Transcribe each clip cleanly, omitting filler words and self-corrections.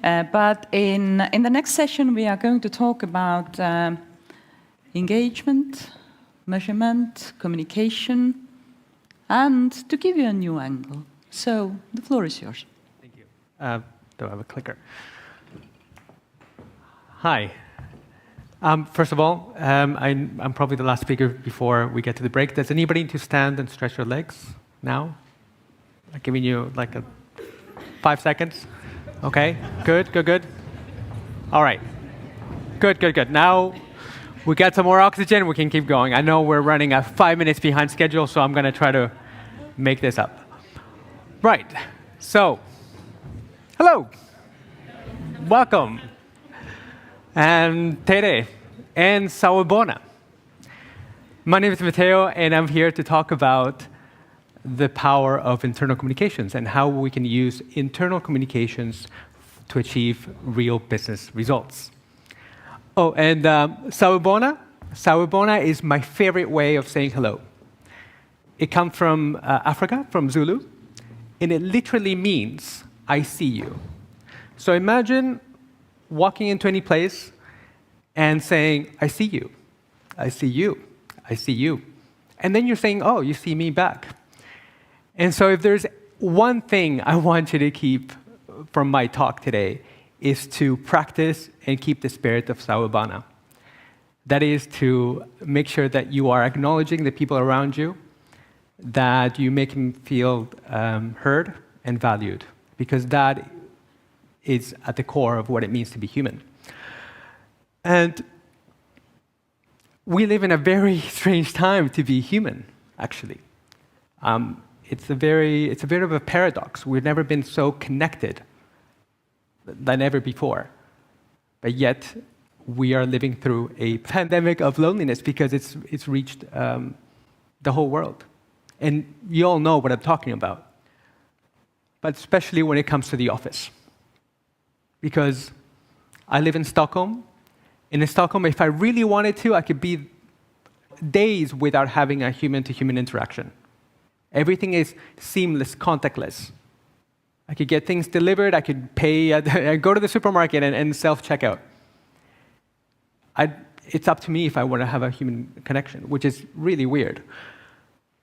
But in the next session, we are going to talk about engagement, measurement, communication, and to give you a new angle. So the floor is yours. Thank you. Do I have a clicker? Hi. First of all, I'm probably the last speaker before we get to the break. Does anybody need to stand and stretch their legs now? I'm giving you like 5 seconds. Okay, good. All right, good. Now we got some more oxygen, we can keep going. I know we're running 5 minutes behind schedule, so I'm gonna try to make this up. Right, so, hello, welcome. And Tere and Sawubona. My name is Matteo, and I'm here to talk about the power of internal communications and how we can use internal communications to achieve real business results. Oh, and Sawubona. Sawubona is my favorite way of saying hello. It comes from Africa, from Zulu, and it literally means, I see you. So imagine walking into any place and saying, I see you, I see you, I see you. And then you're saying, oh, you see me back. And so if there's one thing I want you to keep from my talk today is to practice and keep the spirit of Sawubona. That is to make sure that you are acknowledging the people around you, that you make them feel heard and valued, because that is at the core of what it means to be human. And we live in a very strange time to be human, actually. It's a bit of a paradox. We've never been so connected than ever before. But yet, we are living through a pandemic of loneliness because it's reached the whole world. And you all know what I'm talking about. But especially when it comes to the office. Because I live in Stockholm. And in Stockholm, if I really wanted to, I could be days without having a human-to-human interaction. Everything is seamless, contactless. I could get things delivered, I could pay, go to the supermarket and self-checkout. It's up to me if I want to have a human connection, which is really weird.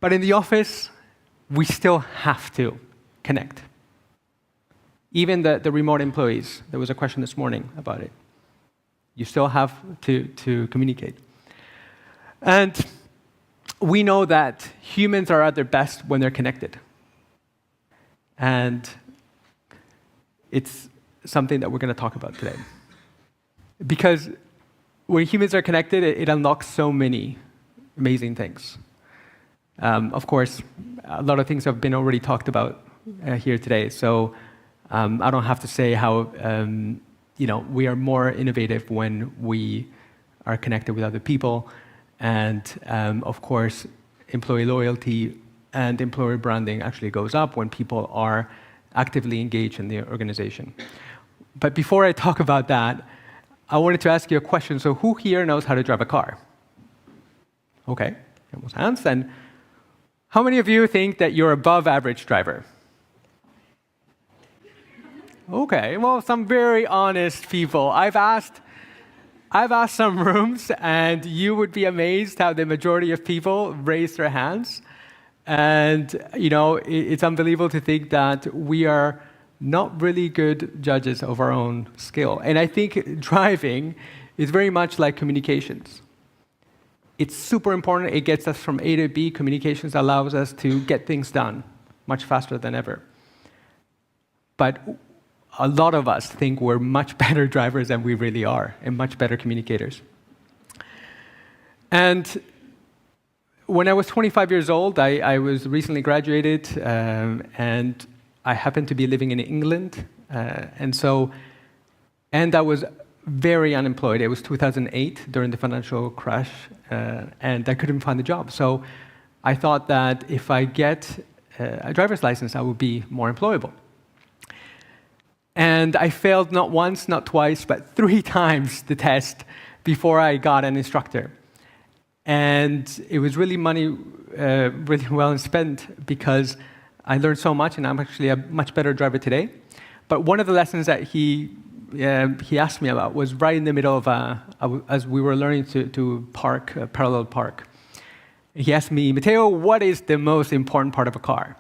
But in the office, we still have to connect. Even the remote employees, there was a question this morning about it. You still have to communicate. And we know that humans are at their best when they're connected. And it's something that we're going to talk about today. Because when humans are connected, it unlocks so many amazing things. Of course, a lot of things have been already talked about here today. So I don't have to say how we are more innovative when we are connected with other people. And of course, employee loyalty and employer branding actually goes up when people are actively engaged in the organization. But before I talk about that, I wanted to ask you a question. So who here knows how to drive a car? Okay, almost hands. And how many of you think that you're above average driver? Okay, well, some very honest people. I've asked some rooms, and you would be amazed how the majority of people raise their hands. And, it's unbelievable to think that we are not really good judges of our own skill. And I think driving is very much like communications. It's super important. It gets us from A to B. Communications allows us to get things done much faster than ever. But a lot of us think we're much better drivers than we really are, and much better communicators. And when I was 25 years old, I was recently graduated, and I happened to be living in England. And I was very unemployed. It was 2008, during the financial crash, and I couldn't find a job. So I thought that if I get a driver's license, I would be more employable. And I failed not once, not twice, but 3 times the test before I got an instructor. And it was really money really well spent, because I learned so much, and I'm actually a much better driver today. But one of the lessons that he he asked me about was right in the middle of, as we were learning to park, parallel park. He asked me, Matteo, what is the most important part of a car?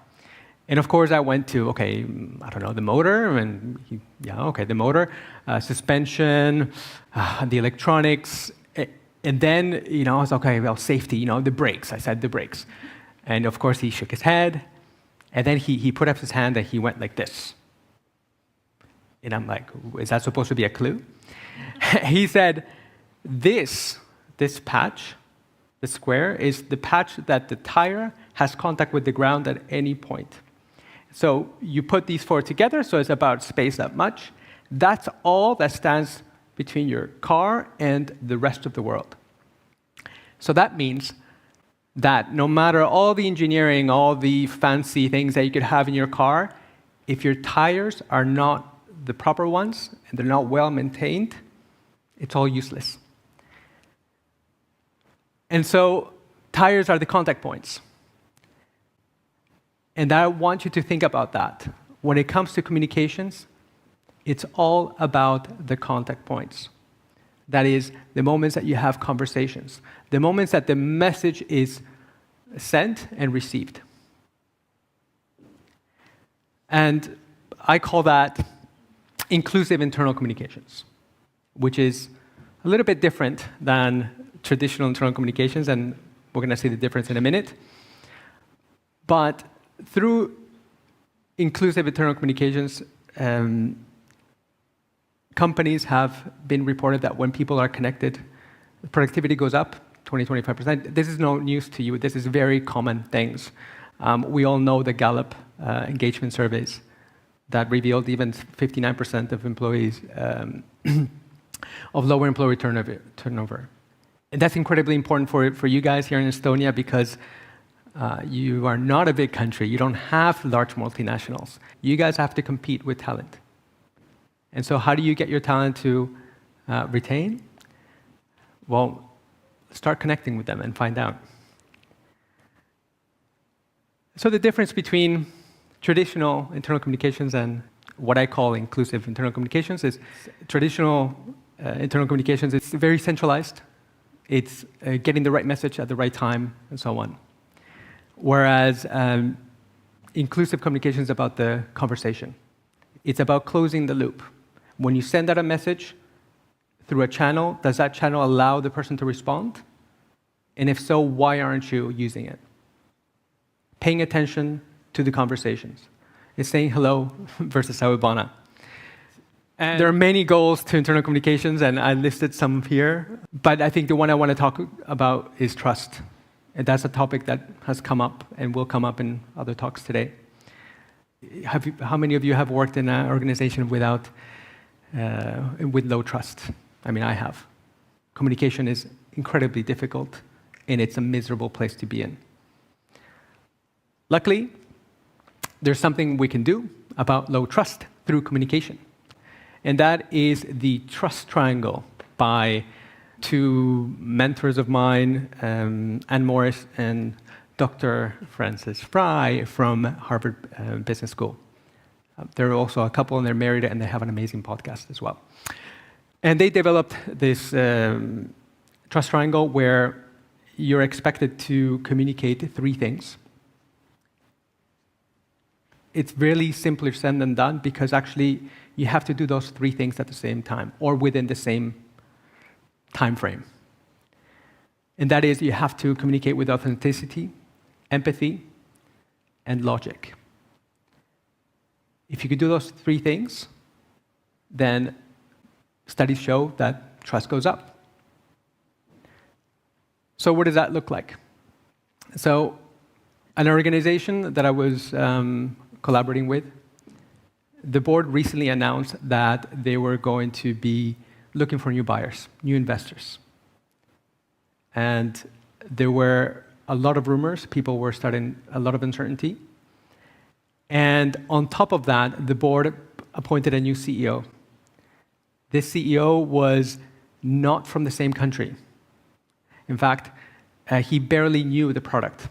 And of course, I went to, okay, I don't know, the motor, and the motor, suspension, the electronics, and then, I was okay, well, safety, the brakes. I said the brakes. And of course, he shook his head, and then he put up his hand and he went like this. And I'm like, is that supposed to be a clue? He said, this patch, the square, is the patch that the tire has contact with the ground at any point. So you put these four together, so it's about space that much. That's all that stands between your car and the rest of the world. So that means that no matter all the engineering, all the fancy things that you could have in your car, if your tires are not the proper ones and they're not well maintained, it's all useless. And so tires are the contact points. And I want you to think about that. When it comes to communications, it's all about the contact points. That is, the moments that you have conversations, the moments that the message is sent and received. And I call that inclusive internal communications, which is a little bit different than traditional internal communications, and we're going to see the difference in a minute. But through inclusive internal communications, companies have been reported that when people are connected, productivity goes up 20-25%. This is no news to you. This is very common things. We all know the Gallup engagement surveys that revealed even 59% of employees of lower employee turnover. And that's incredibly important for you guys here in Estonia because you are not a big country. You don't have large multinationals. You guys have to compete with talent. And so how do you get your talent to retain? Well, start connecting with them and find out. So the difference between traditional internal communications and what I call inclusive internal communications is traditional internal communications, it's very centralized. It's getting the right message at the right time and so on. Whereas inclusive communication is about the conversation. It's about closing the loop. When you send out a message through a channel, does that channel allow the person to respond? And if so, why aren't you using it? Paying attention to the conversations. It's saying hello versus Sawubona. And there are many goals to internal communications, and I listed some here. But I think the one I want to talk about is trust. And that's a topic that has come up and will come up in other talks today. How many of you have worked in an organization with low trust? I mean, I have. Communication is incredibly difficult, and it's a miserable place to be in. Luckily, there's something we can do about low trust through communication. And that is the trust triangle by two mentors of mine, Ann Morris and Dr. Francis Fry from Harvard Business School. They're also a couple, and they're married, and they have an amazing podcast as well. And they developed this trust triangle where you're expected to communicate three things. It's really simpler said than done because actually you have to do those three things at the same time or within the same time frame. And that is you have to communicate with authenticity, empathy, and logic. If you could do those three things, then studies show that trust goes up. So what does that look like? So an organization that I was collaborating with, the board recently announced that they were going to be looking for new buyers, new investors. And there were a lot of rumors, people were starting a lot of uncertainty. And on top of that, the board appointed a new CEO. This CEO was not from the same country. In fact, he barely knew the product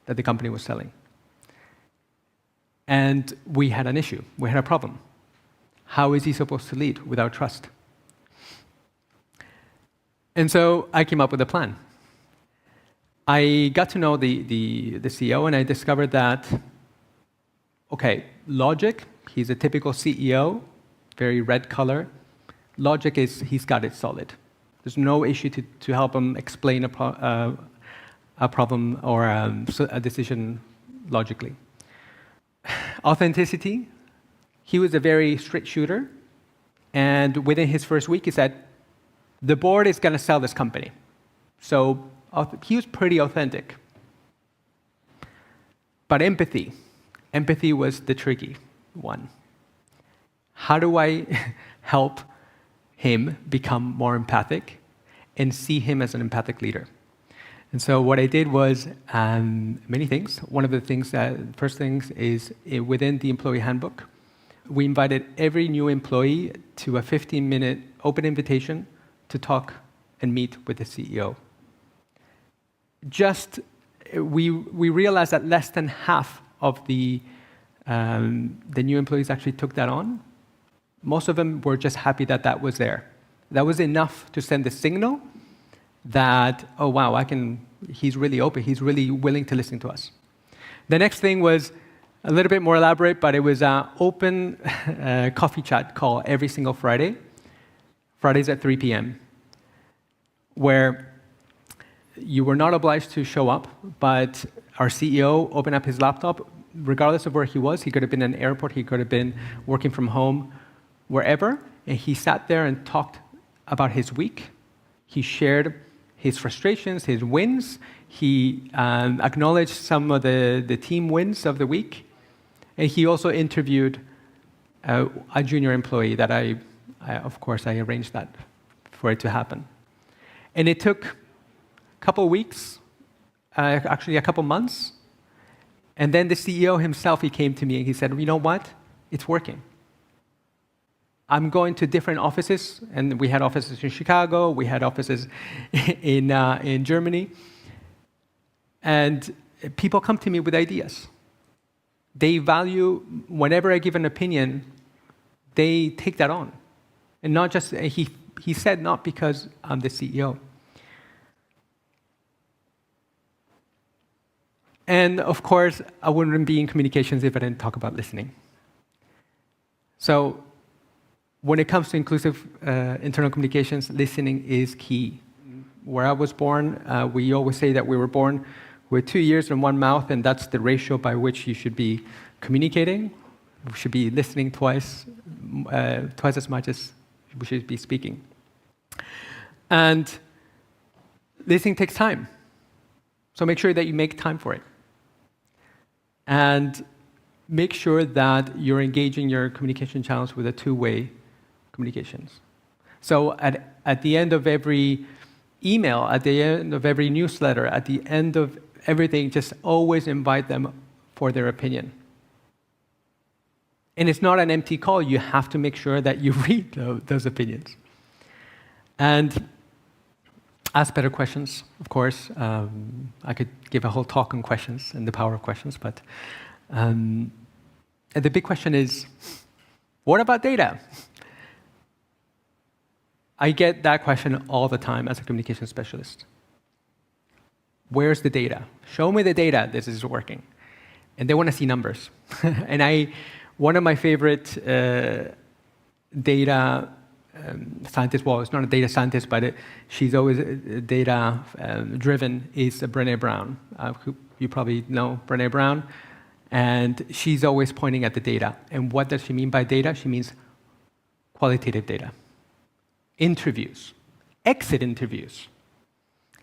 that the company was selling. And we had an issue, we had a problem. how is he supposed to lead without trust? And so I came up with a plan. I got to know the CEO, and I discovered that, okay, logic, he's a typical CEO, very red color. Logic is, he's got it solid. There's no issue to help him explain a problem or a decision logically. Authenticity, he was a very straight shooter, and within his first week, he said, the board is going to sell this company. So he was pretty authentic. But empathy was the tricky one. How do I help him become more empathic and see him as an empathic leader? And so what I did was many things. One of the first things is within the employee handbook, we invited every new employee to a 15-minute open invitation to talk and meet with the CEO. We realized that less than half of the new employees actually took that on. Most of them were just happy that that was there. That was enough to send the signal that, oh wow, he's really open, he's really willing to listen to us. The next thing was a little bit more elaborate, but it was an open coffee chat call every single Fridays at 3 p.m., where you were not obliged to show up, but our CEO opened up his laptop, regardless of where he was. He could have been in an airport, he could have been working from home, wherever, and he sat there and talked about his week. He shared his frustrations, his wins. He acknowledged some of the team wins of the week. And he also interviewed a junior employee that of course, I arranged that for it to happen. And it took a couple weeks, actually a couple months. And then the CEO himself, he came to me and he said, you know what? It's working. I'm going to different offices, and we had offices in Chicago, we had offices in Germany, and people come to me with ideas. They value, whenever I give an opinion, they take that on. And not just, he said, not because I'm the CEO. And of course, I wouldn't be in communications if I didn't talk about listening. So when it comes to inclusive internal communications, listening is key. Where I was born, we always say that we were born with 2 ears and 1 mouth, and that's the ratio by which you should be communicating. We should be listening twice as much as we should be speaking. And listening takes time. So make sure that you make time for it. And make sure that you're engaging your communication channels with a two-way communications. So at the end of every email, at the end of every newsletter, at the end of everything, just always invite them for their opinion. And it's not an empty call. You have to make sure that you read those opinions. And ask better questions, of course. I could give a whole talk on questions and the power of questions, but and the big question is, what about data? I get that question all the time as a communication specialist. Where's the data? Show me the data this is working. And they want to see numbers. And one of my favorite data scientists, well, it's not a data scientist, but she's always data driven, is Brené Brown. You probably know Brené Brown. And she's always pointing at the data. And what does she mean by data? She means qualitative data. Interviews, exit interviews.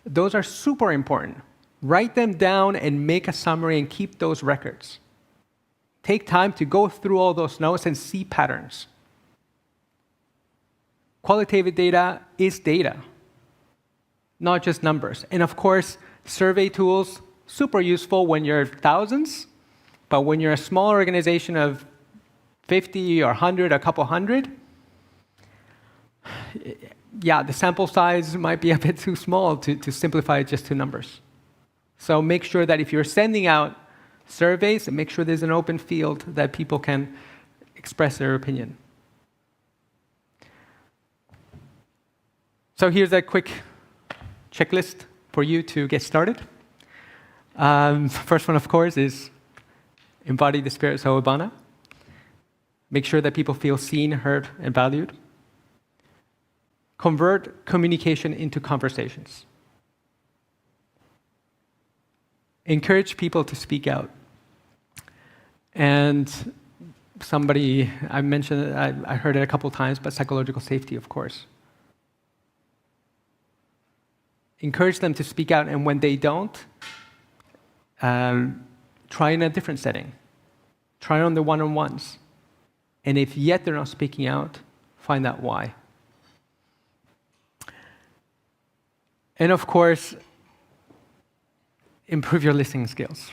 Those are super important. Write them down and make a summary and keep those records. Take time to go through all those notes and see patterns. Qualitative data is data, not just numbers. And of course, survey tools, super useful when you're thousands, but when you're a small organization of 50 or 100, a couple hundred, yeah, the sample size might be a bit too small to simplify it just to numbers. So make sure that if you're sending out surveys, make sure there's an open field that people can express their opinion. So here's a quick checklist for you to get started. First one, of course, is embody the spirit Sawubona. Make sure that people feel seen, heard, and valued. Convert communication into conversations. Encourage people to speak out. And somebody, I mentioned, I heard it a couple times, but psychological safety, of course. Encourage them to speak out, and when they don't, try in a different setting. Try on the one-on-ones. And if yet they're not speaking out, find out why. And of course, improve your listening skills.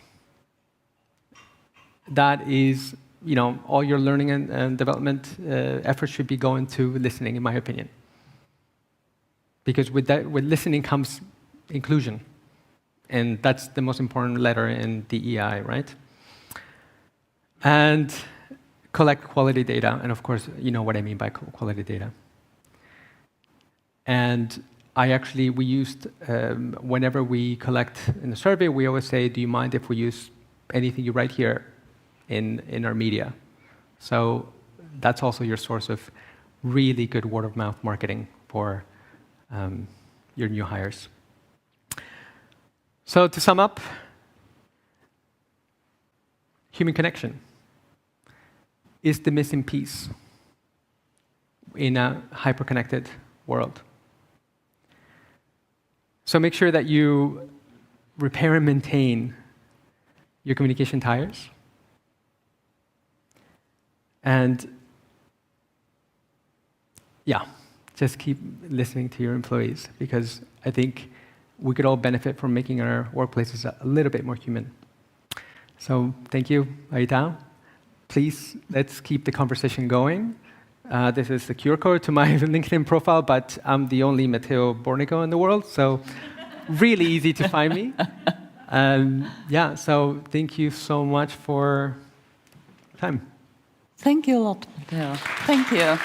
That is, all your learning and development efforts should be going to listening, in my opinion. Because with listening comes inclusion. And that's the most important letter in DEI, right? And collect quality data. And of course, you know what I mean by quality data. And we used, whenever we collect in the survey, we always say, do you mind if we use anything you write here in our media? So that's also your source of really good word-of-mouth marketing for your new hires. So to sum up, human connection is the missing piece in a hyper-connected world. So make sure that you repair and maintain your communication tires. And just keep listening to your employees, because I think we could all benefit from making our workplaces a little bit more human. So thank you, Aita. Please, let's keep the conversation going. This is the QR code to my LinkedIn profile, but I'm the only Matteo Bornico in the world, so really easy to find me. So thank you so much for time. Thank you a lot, Matteo. Thank you.